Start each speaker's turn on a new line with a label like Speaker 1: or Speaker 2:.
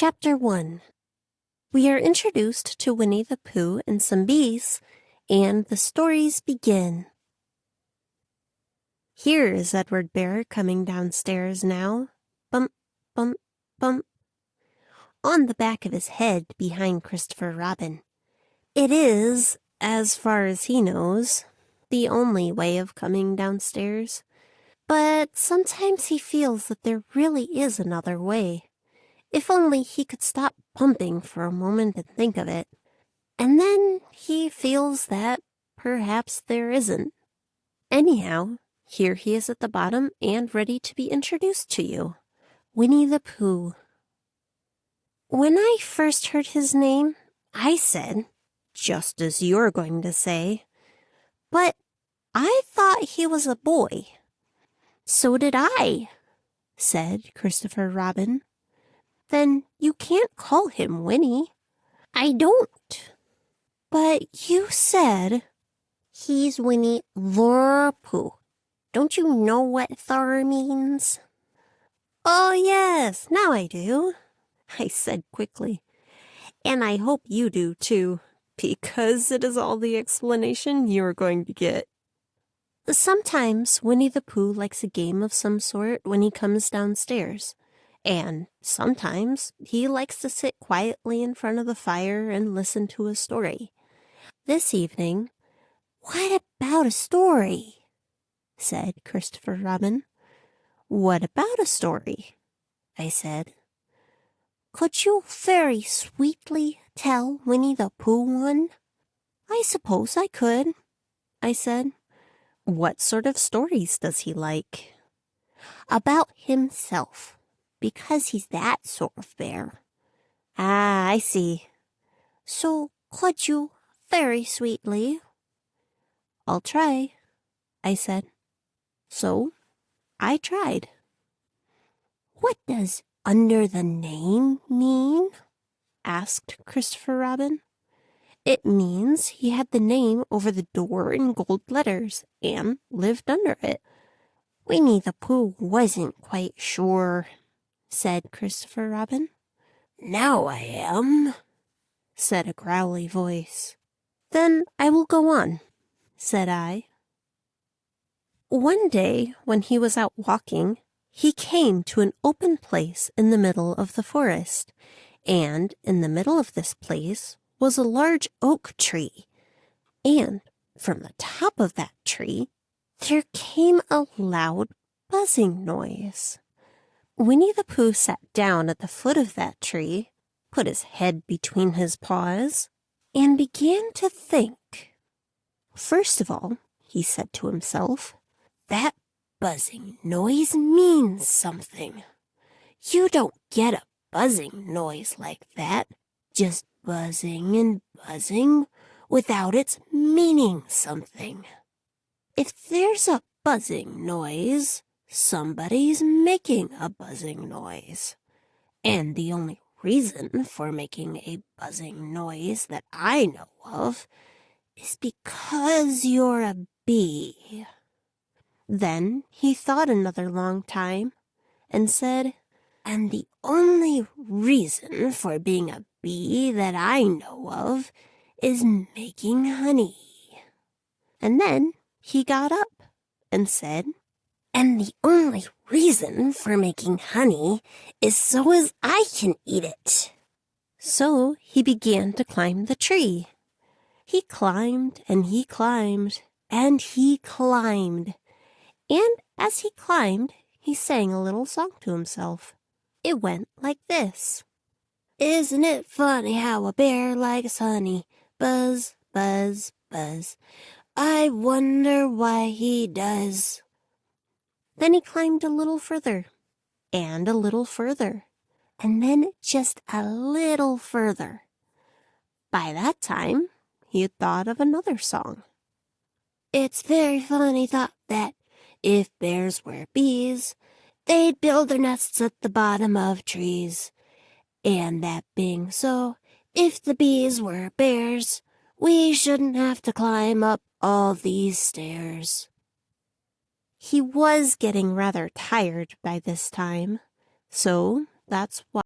Speaker 1: Chapter 1. We are introduced to Winnie the Pooh and some bees, and the stories begin. Here is Edward Bear coming downstairs now. Bump, bump, bump. On the back of his head behind Christopher Robin. It is, as far as he knows, the only way of coming downstairs. But sometimes he feels that there really is another way. If only he could stop pumping for a moment and think of it. And then he feels that perhaps there isn't. Anyhow, here he is at the bottom and ready to be introduced to you. Winnie the Pooh. When I first heard his name, I said, just as you're going to say, but I thought he was a boy. So did I, said Christopher Robin. Then you can't call him Winnie. I don't. But you said he's Winnie the Pooh. Don't you know what Thor means? Oh, yes, now I do, I said quickly. And I hope you do, too, because it is all the explanation you're going to get. Sometimes Winnie the Pooh likes a game of some sort when he comes downstairs. And sometimes he likes to sit quietly in front of the fire and listen to a story. This evening, what about a story? Said Christopher Robin. What about a story? I said. Could you very sweetly tell Winnie the Pooh one? I suppose I could, I said. What sort of stories does he like? About himself. Because he's that sort of bear. Ah, I see. So, could you, very sweetly? I'll try, I said. So, I tried. What does under the name mean? Asked Christopher Robin. It means he had the name over the door in gold letters and lived under it. Winnie the Pooh wasn't quite sure, said Christopher Robin. Now I am, said a growly voice. Then I will go on, said I. One day, when he was out walking, he came to an open place in the middle of the forest, and in the middle of this place was a large oak tree, and from the top of that tree there came a loud buzzing noise. Winnie the Pooh sat down at the foot of that tree, put his head between his paws, and began to think. First of all, he said to himself, that buzzing noise means something. You don't get a buzzing noise like that, just buzzing and buzzing, without its meaning something. If there's a buzzing noise, somebody's making a buzzing noise. And the only reason for making a buzzing noise that I know of is because you're a bee. Then he thought another long time and said, and the only reason for being a bee that I know of is making honey. And then he got up and said, and the only reason for making honey is so as I can eat it. So he began to climb the tree. He climbed and he climbed and he climbed. And as he climbed, he sang a little song to himself. It went like this. Isn't it funny how a bear likes honey? Buzz, buzz, buzz. I wonder why he does. Then he climbed a little further, and a little further, and then just a little further. By that time, he had thought of another song. It's very funny thought that if bears were bees, they'd build their nests at the bottom of trees. And that being so, if the bees were bears, we shouldn't have to climb up all these stairs. He was getting rather tired by this time, so that's why